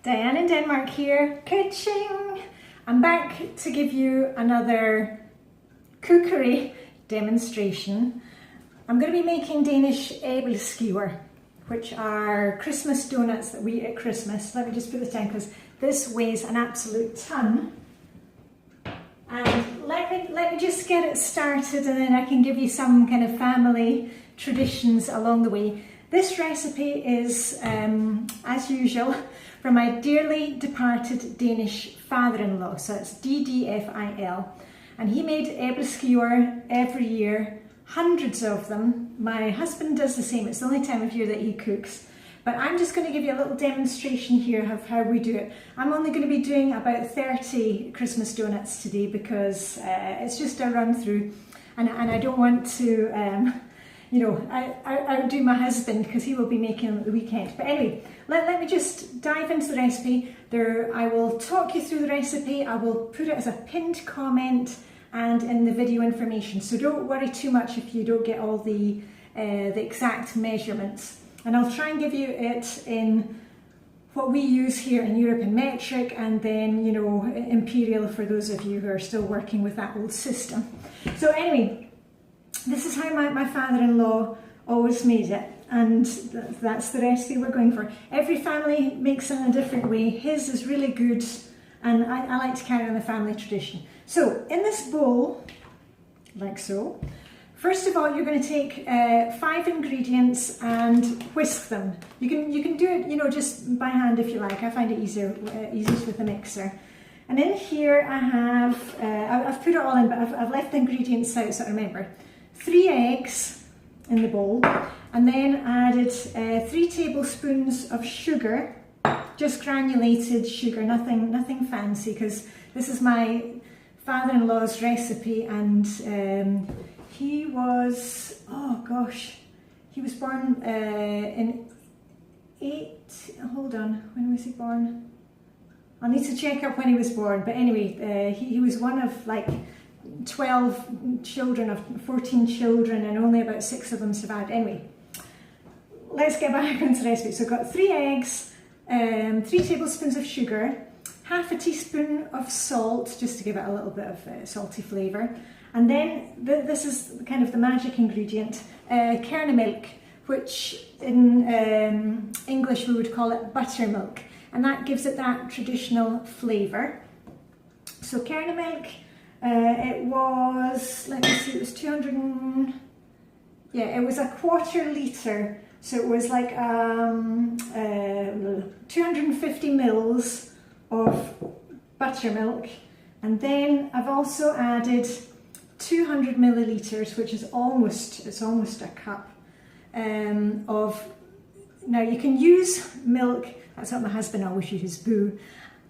Diane in Denmark here, ka-ching! I'm back to give you another cookery demonstration. I'm going to be making Danish æbleskiver, which are Christmas donuts that we eat at Christmas. Let me just put this down because this weighs an absolute ton. And let me just get it started, and then I can give you some kind of family traditions along the way. This recipe is, as usual, from my Dearly-Departed-Danish-Father-in-Law, so it's DDFIL. And he made æbleskiver every year, hundreds of them. My husband does the same, it's the only time of year that he cooks. But I'm just going to give you a little demonstration here of how we do it. I'm only going to be doing about 30 Christmas donuts today because it's just a run through, and I don't want to I do my husband because he will be making them at the weekend. But anyway, let me just dive into the recipe. I will talk you through the recipe. I will put it as a pinned comment and in the video information. So don't worry too much if you don't get all the exact measurements. And I'll try and give you it in what we use here in Europe in metric, and then, imperial for those of you who are still working with that old system. So anyway, this is how my father-in-law always made it, and that's the recipe we're going for. Every family makes it in a different way. His is really good, and I like to carry on the family tradition. So in this bowl, like so, first of all, you're going to take 5 ingredients and whisk them. You can do it, just by hand if you like. I find it easiest with a mixer. And in here I have, I've put it all in, but I've left the ingredients out so I remember. 3 eggs in the bowl, and then added 3 tablespoons of sugar, just granulated sugar, nothing fancy, because this is my father-in-law's recipe, and he was, he was born when was he born? I'll need to check up when he was born, but anyway, he was one of like 12 children, of 14 children, and only about 6 of them survived. Anyway, let's get back into the recipe. So I've got 3 eggs, 3 tablespoons of sugar, half a teaspoon of salt, just to give it a little bit of salty flavour. And then this is kind of the magic ingredient, kærnemælk, which in English we would call it buttermilk, and that gives it that traditional flavour. So kærnemælk, it was, let me see, it was 250 litre, so it was like 250 mils of buttermilk. And then I've also added 200 millilitres, which is almost a cup of, now you can use milk, that's what my husband always uses, boo.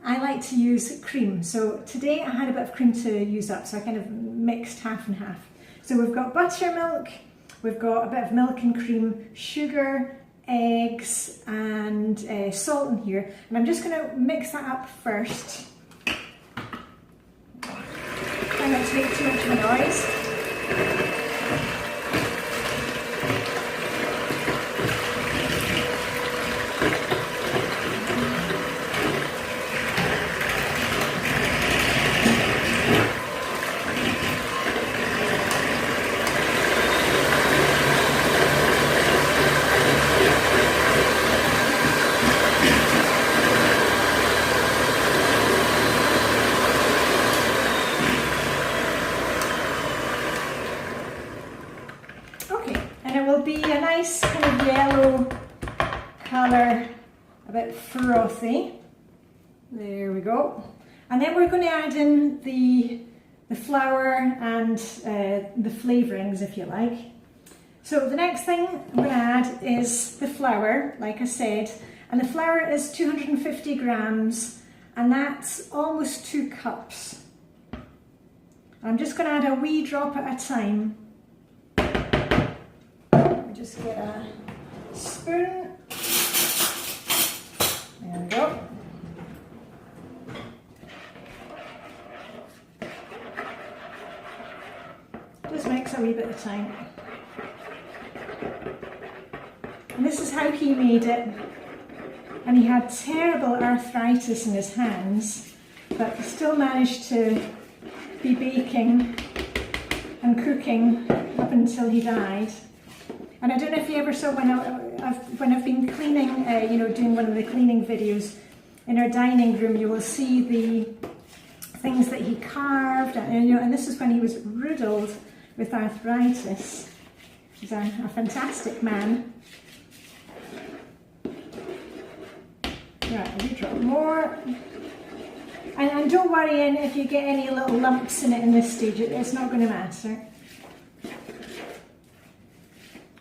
I like to use cream, so today I had a bit of cream to use up, so I kind of mixed half and half. So we've got buttermilk, we've got a bit of milk and cream, sugar, eggs, and salt in here, and I'm just going to mix that up first. Try not to make too much of a noise. And it will be a nice kind of yellow colour, a bit frothy. There we go. And then we're going to add in the flour and the flavourings, if you like. So the next thing I'm going to add is the flour, like I said. And the flour is 250 grams, and that's almost 2 cups. I'm just going to add a wee drop at a time. Just get a spoon. There we go. Just mix a wee bit of time. And this is how he made it. and he had terrible arthritis in his hands, but still managed to be baking and cooking up until he died. And I don't know if you ever saw when I've been cleaning, you know, doing one of the cleaning videos in our dining room, you will see the things that he carved, and you know, and this is when he was riddled with arthritis. He's a fantastic man. Right, we drop more. And don't worry if you get any little lumps in it in this stage, it's not going to matter.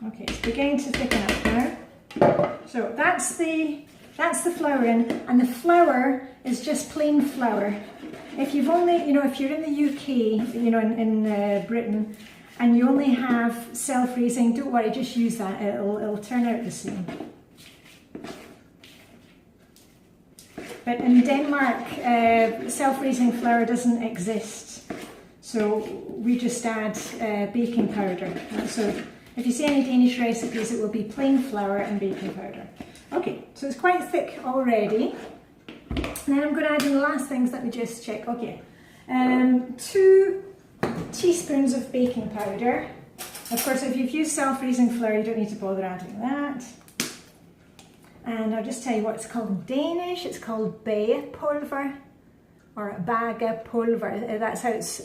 Okay, it's beginning to thicken up now. So that's the flour in, and the flour is just plain flour. If you've only, you know, if you're in the UK, you know, in Britain, and you only have self-raising, don't worry, just use that. It'll turn out the same. But in Denmark, self-raising flour doesn't exist, so we just add baking powder. So if you see any Danish recipes, it will be plain flour and baking powder. Okay, so it's quite thick already. And then I'm going to add in the last things. Let me just check. Okay, 2 teaspoons of baking powder. Of course, if you've used self-raising flour, you don't need to bother adding that. And I'll just tell you what it's called in Danish. It's called bagepulver or bagepulver. That's how it's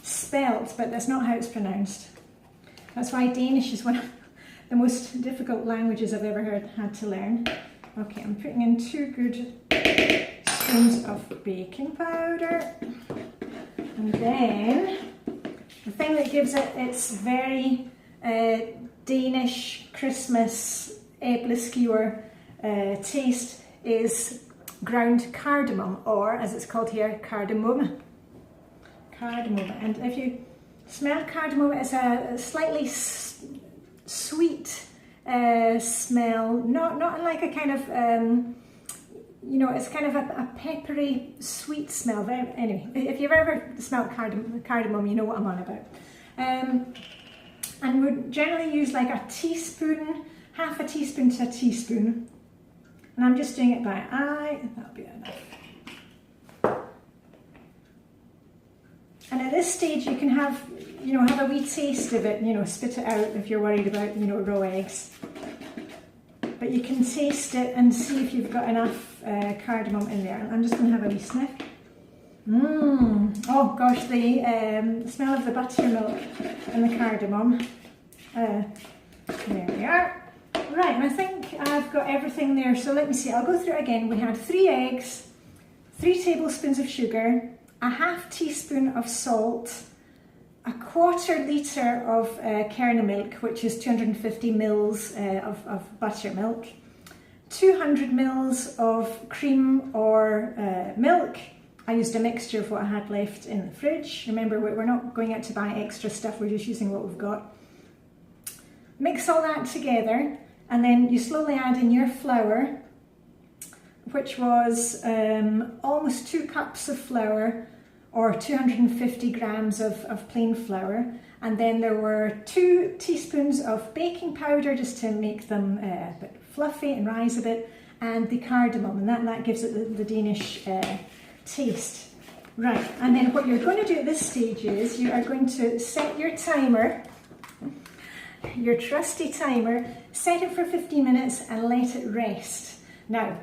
spelt, but that's not how it's pronounced. That's why Danish is one of the most difficult languages I've ever had to learn. Okay, I'm putting in 2 good spoons of baking powder. And then the thing that gives it its very Danish Christmas æbleskiver taste is ground cardamom, or as it's called here, cardamom. Cardamom. And if you smell cardamom, it's a slightly sweet smell, not like a kind of you know, it's kind of a peppery sweet smell. Anyway, if you've ever smelled cardamom, you know what I'm on about. And we generally use like a teaspoon, half a teaspoon to a teaspoon. And I'm just doing it by eye. That'll be enough. And at this stage, you can have a wee taste of it. You know, spit it out if you're worried about, you know, raw eggs. But you can taste it and see if you've got enough cardamom in there. I'm just going to have a wee sniff. Oh gosh, the smell of the buttermilk and the cardamom. There we are. Right, and I think I've got everything there. So let me see, I'll go through it again. We had 3 eggs, 3 tablespoons of sugar, a half teaspoon of salt, a 1/4 litre of kærnemælk, which is 250 mils of buttermilk, 200 mils of cream or milk. I used a mixture of what I had left in the fridge. Remember, we're not going out to buy extra stuff, we're just using what we've got. Mix all that together, and then you slowly add in your flour, which was almost 2 cups of flour, or 250 grams of plain flour, and then there were 2 teaspoons of baking powder just to make them a bit fluffy and rise a bit, and the cardamom, and that gives it the Danish taste. Right, and then what you're going to do at this stage is you are going to set your timer, your trusty timer, set it for 15 minutes and let it rest. Now,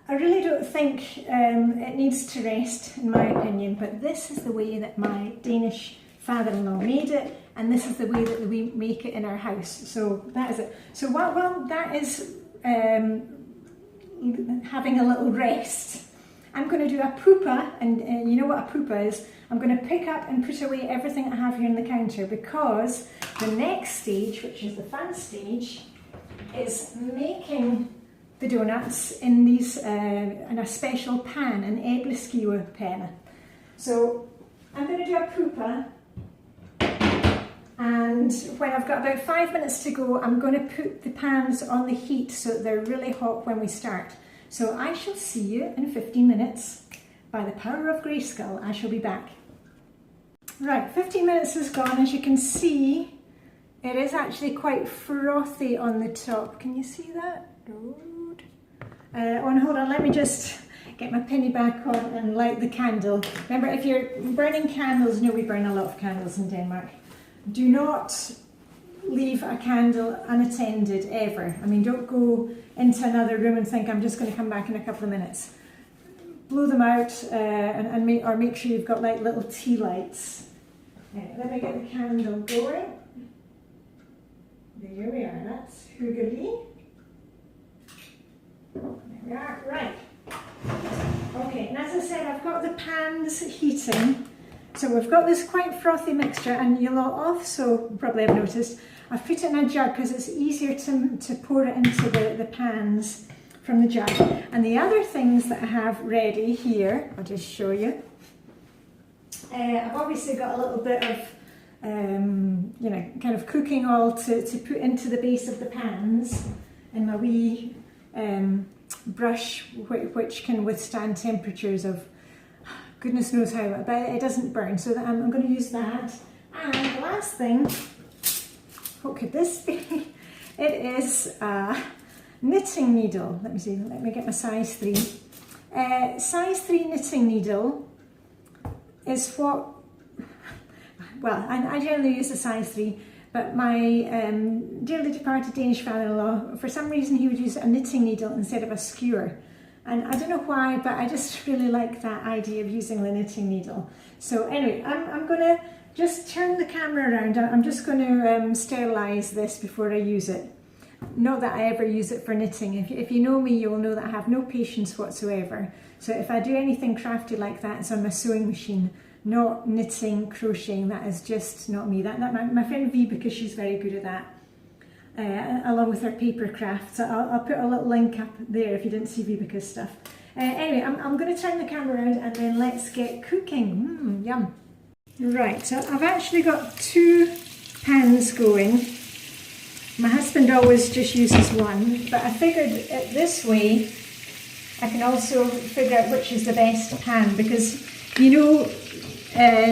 I really don't think it needs to rest, in my opinion, but this is the way that my Danish father-in-law made it, and this is the way that we make it in our house. So that is it. So while that is having a little rest, I'm going to do a pupa, and you know what a pupa is. I'm going to pick up and put away everything I have here on the counter, because the next stage, which is the fun stage, is making the donuts in these in a special pan, an æbleskiver pan. So I'm going to do a pupa, and when I've got about 5 minutes to go, I'm going to put the pans on the heat so that they're really hot when we start. So I shall see you in 15 minutes. By the power of Grayskull, I shall be back. Right, 15 minutes is gone. As you can see, it is actually quite frothy on the top. Can you see that? Oh, Oh, and hold on, let me just get my penny back on and light the candle. Remember, if you're burning candles, we burn a lot of candles in Denmark. Do not leave a candle unattended ever. I mean, don't go into another room and think I'm just going to come back in a couple of minutes. Blow them out and make sure you've got like little tea lights. Let me get the candle going. There we are, that's hyggeligt. There we are, right. Okay, and as I said, I've got the pans heating. So we've got this quite frothy mixture, and you'll also probably have noticed, I've put it in a jug because it's easier to pour it into the pans from the jug. And the other things that I have ready here, I'll just show you. I've obviously got a little bit of, kind of cooking oil to put into the base of the pans, and my wee brush which can withstand temperatures of goodness knows how, but it doesn't burn, so that I'm going to use that. And the last thing, what could this be? It is a knitting needle. Let me see, let me get my size 3. Size 3 knitting needle is what, well, I generally use a size 3, but my Dearly-Departed-Danish-Father-in-Law, for some reason he would use a knitting needle instead of a skewer. And I don't know why, but I just really like that idea of using the knitting needle. So anyway, I'm going to just turn the camera around. I'm just going to sterilise this before I use it. Not that I ever use it for knitting. If you know me, you'll know that I have no patience whatsoever. So if I do anything crafty like that, it's on my sewing machine, not knitting, crocheting. That is just not me. My friend V, because she's very good at that. Along with her paper crafts. I'll put a little link up there if you didn't see Vibeka's stuff. Anyway, I'm going to turn the camera around and then let's get cooking. Yum. Right, so I've actually got 2 pans going. My husband always just uses one, but I figured this way I can also figure out which is the best pan, because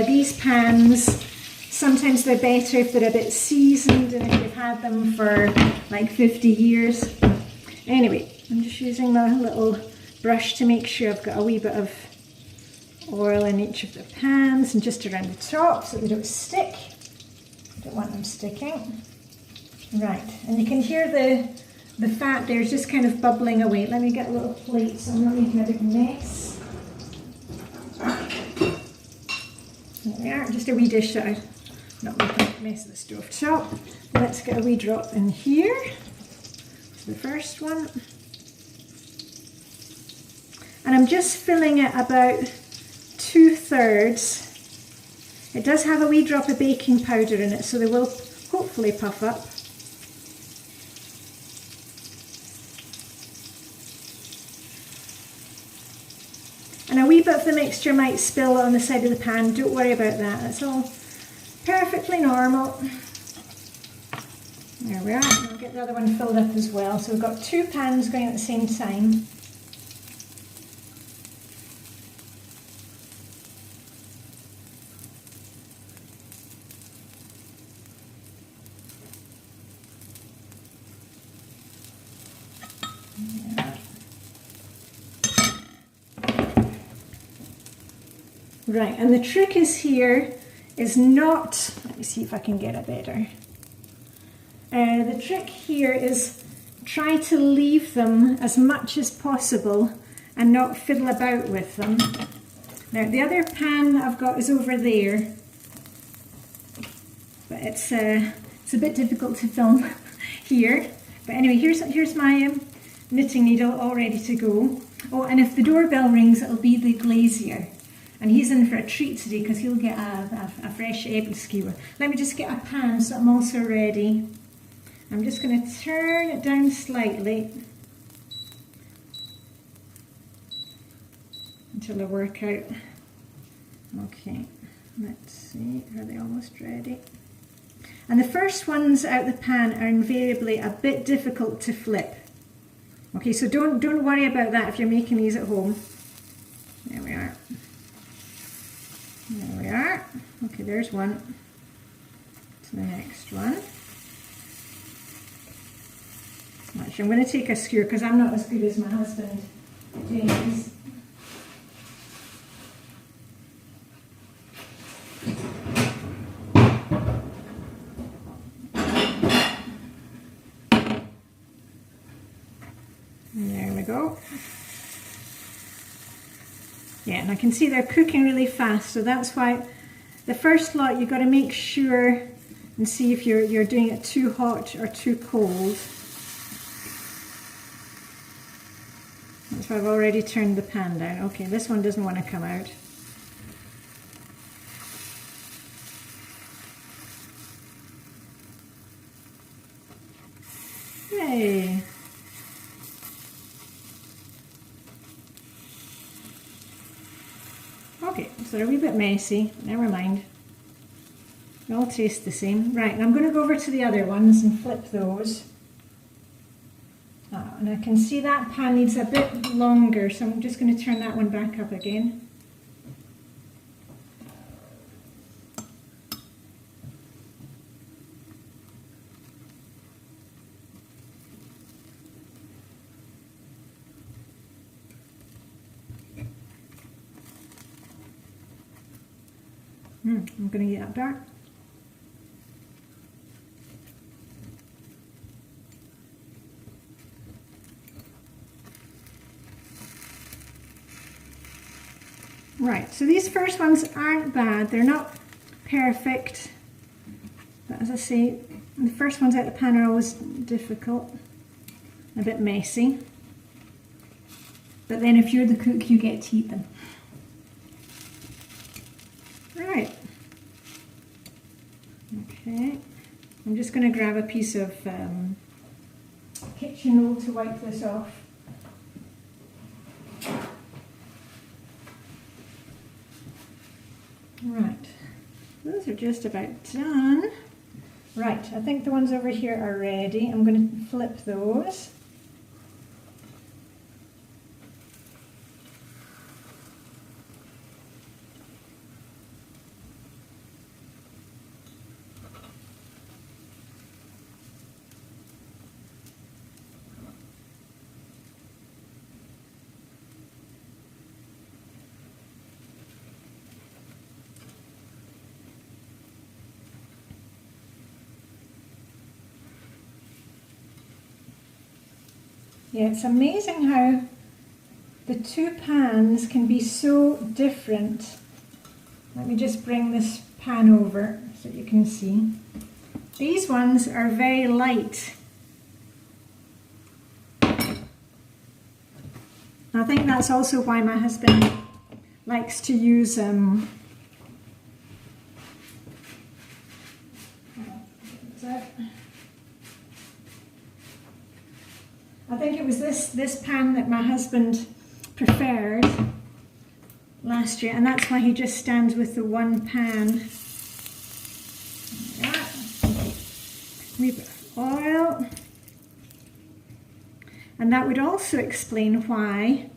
these pans, sometimes they're better if they're a bit seasoned and if you've had them for like 50 years. Anyway, I'm just using my little brush to make sure I've got a wee bit of oil in each of the pans and just around the top so they don't stick. I don't want them sticking. Right, and you can hear the fat there is just kind of bubbling away. Let me get a little plate so I'm not making a big mess. There we are, just a wee dish that I'm not making a mess of the stove top. Let's get a wee drop in here. It's the first one. And I'm just filling it about 2/3. It does have a wee drop of baking powder in it, so they will hopefully puff up. And a wee bit of the mixture might spill on the side of the pan. Don't worry about that. That's all perfectly normal. There we are. I'll get the other one filled up as well. So we've got 2 pans going at the same time. Right, and the trick is not, let me see if I can get it better. The trick here is try to leave them as much as possible and not fiddle about with them. Now the other pan I've got is over there, but it's a bit difficult to film here. But anyway, here's my knitting needle all ready to go. Oh, and if the doorbell rings, it'll be the glazier. And he's in for a treat today because he'll get a fresh Aebleskiver. Let me just get a pan so I'm also ready. I'm just going to turn it down slightly until I work out. Okay, let's see, are they almost ready? And the first ones out the pan are invariably a bit difficult to flip. Okay, so don't worry about that if you're making these at home. There we are. There we are. Okay, there's one. To the next one. Actually, I'm going to take a skewer because I'm not as good as my husband, James. There we go. Yeah, and I can see they're cooking really fast, so that's why the first lot you've got to make sure and see if you're doing it too hot or too cold. That's why I've already turned the pan down. Okay, this one doesn't want to come out. Yay! Okay, so they're a wee bit messy, never mind. They all taste the same. Right, and I'm going to go over to the other ones and flip those. And I can see that pan needs a bit longer, so I'm just going to turn that one back up again. I'm going to get that dark. Right, so these first ones aren't bad. They're not perfect, but as I say, the first ones out of the pan are always difficult, a bit messy. But then if you're the cook, you get to eat them. Right. Okay. I'm just going to grab a piece of kitchen roll to wipe this off. Right. Those are just about done. Right. I think the ones over here are ready. I'm going to flip those. Yeah, it's amazing how the two pans can be so different. Let me just bring this pan over so you can see. These ones are very light. I think that's also why my husband likes to use I think it was this pan that my husband preferred last year, and that's why he just stands with the one pan. Like that. Wee bit of oil. And that would also explain why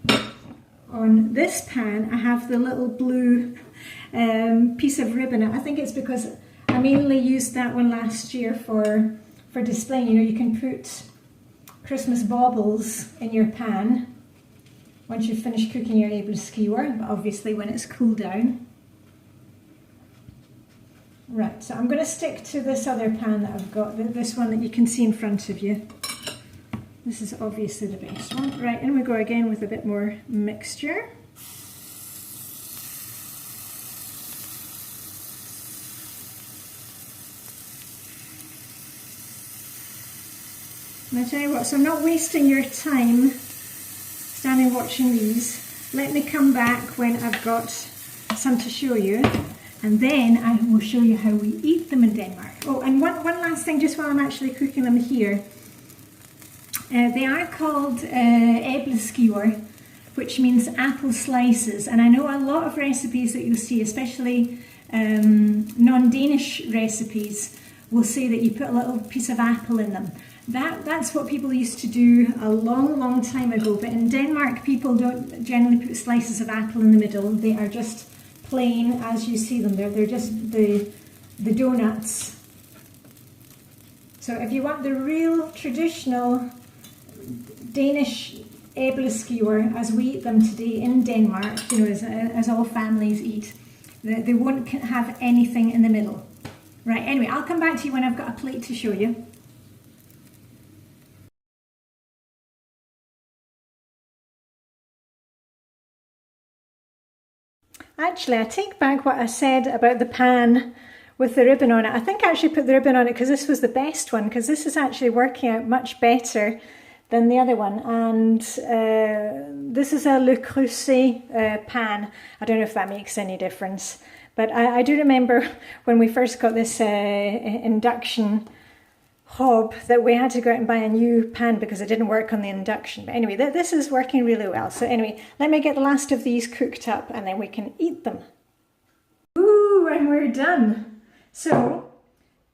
on this pan I have the little blue piece of ribbon. I think it's because I mainly used that one last year for displaying. You know, you can put Christmas baubles in your pan once you've finished cooking your æbleskiver, but obviously when it's cooled down. Right, so I'm going to stick to this other pan that I've got, this one that you can see in front of you. This is obviously the best one. Right, in we go again with a bit more mixture. And I tell you what, so I'm not wasting your time standing watching these. Let me come back when I've got some to show you, and then I will show you how we eat them in Denmark. Oh, and one last thing, just while I'm actually cooking them here. They are called Aebleskiver, which means apple slices, and I know a lot of recipes that you'll see, especially non-Danish recipes, will say that you put a little piece of apple in them. That's what people used to do a long time ago, but in Denmark people don't generally put slices of apple in the middle. They are just plain as you see them. They're just the donuts. So if you want the real traditional Danish æbleskiver as we eat them today in Denmark, you know, as all families eat. They won't have anything in the middle. Right, anyway, I'll come back to you when I've got a plate to show you. Actually, I take back what I said about the pan with the ribbon on it. I think I actually put the ribbon on it because this was the best one, because this is actually working out much better than the other one. And this is a Le Creuset pan. I don't know if that makes any difference. But I do remember when we first got this induction hob that we had to go out and buy a new pan because it didn't work on the induction. But anyway, this is working really well. So anyway, let me get the last of these cooked up and then we can eat them. Ooh, and we're done. So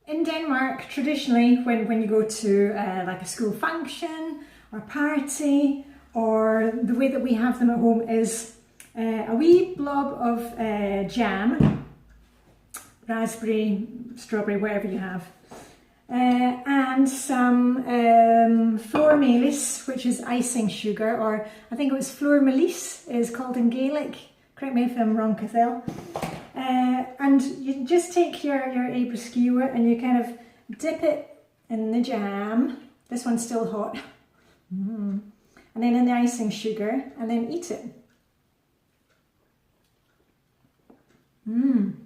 in Denmark, traditionally, when you go to like a school function or party, or the way that we have them at home is a wee blob of jam, raspberry, strawberry, whatever you have, and some fleur melis, which is icing sugar, or I think it was fleur melis is called in Gaelic. Correct me if I'm wrong, Cathal. And you just take your æbleskiver and you kind of dip it in the jam. This one's still hot. And then in the icing sugar, and then eat it. And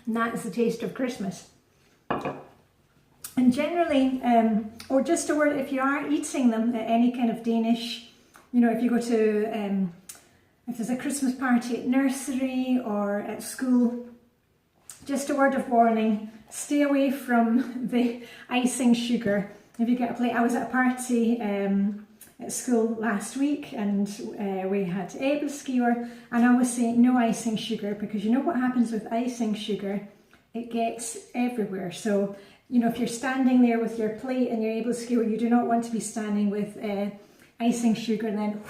that is the taste of Christmas. And generally, or just a word, if you are eating them at any kind of Danish, you know, if you go to, if there's a Christmas party at nursery or at school, just a word of warning, stay away from the icing sugar. If you get a plate, I was at a party at school last week and we had æbleskiver, and I was saying no icing sugar, because you know what happens with icing sugar? It gets everywhere. So, you know, if you're standing there with your plate and your æbleskiver, you do not want to be standing with icing sugar and then,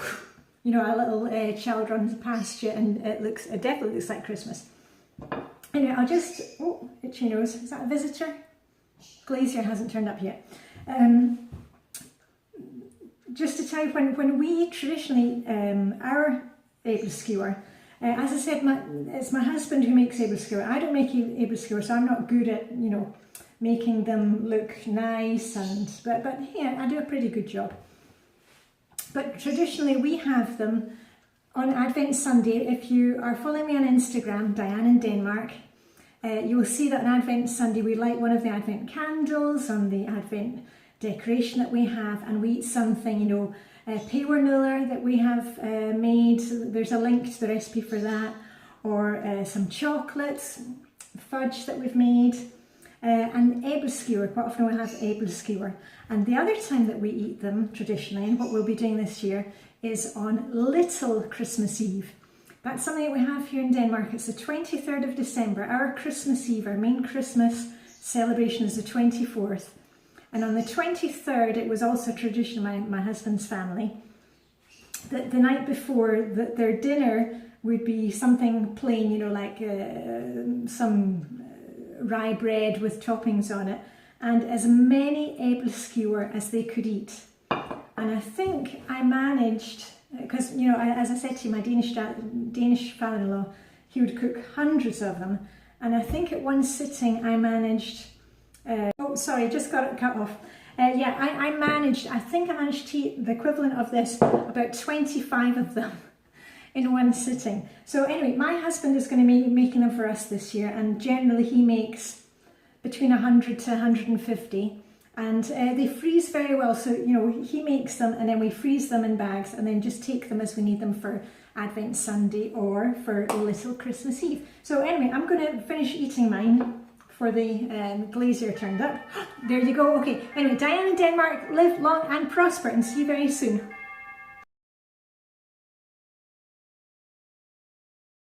you know, a little child runs past you and it definitely looks like Christmas. Anyway, I'll just, oh, itchy nose, is that a visitor? Glazier hasn't turned up yet. Just to tell you, when we traditionally, our æbleskiver, as I said, it's my husband who makes æbleskiver. I don't make æbleskiver, so I'm not good at, you know, making them look nice, but yeah, I do a pretty good job. But traditionally we have them on Advent Sunday. If you are following me on Instagram, Diane in Denmark, you will see that on Advent Sunday we light one of the Advent candles on the Advent decoration that we have, and we eat something, you know, pebernuller that we have made. There's a link to the recipe for that, or some chocolates, fudge that we've made, and æbleskiver. Quite often we'll have æbleskiver. And the other time that we eat them traditionally, and what we'll be doing this year, is on Little Christmas Eve. That's something that we have here in Denmark. It's the 23rd of December. Our Christmas Eve, our main Christmas celebration, is the 24th. And on the 23rd, it was also tradition of my husband's family, that the night before, that their dinner would be something plain, you know, like some rye bread with toppings on it, and as many æbleskiver as they could eat. And I think I managed, because, you know, as I said to you, my Danish father-in-law, he would cook hundreds of them, and I think at one sitting I managed, oh sorry, just got it cut off. Yeah, I think I managed to eat the equivalent of this, about 25 of them in one sitting. So anyway, my husband is going to be making them for us this year, and generally he makes between 100 to 150, and they freeze very well. So, you know, he makes them and then we freeze them in bags and then just take them as we need them for Advent Sunday or for Little Christmas Eve. So anyway, I'm going to finish eating mine for the glazier turned up. There you go. Okay, anyway, Diane in Denmark, live long and prosper, and see you very soon.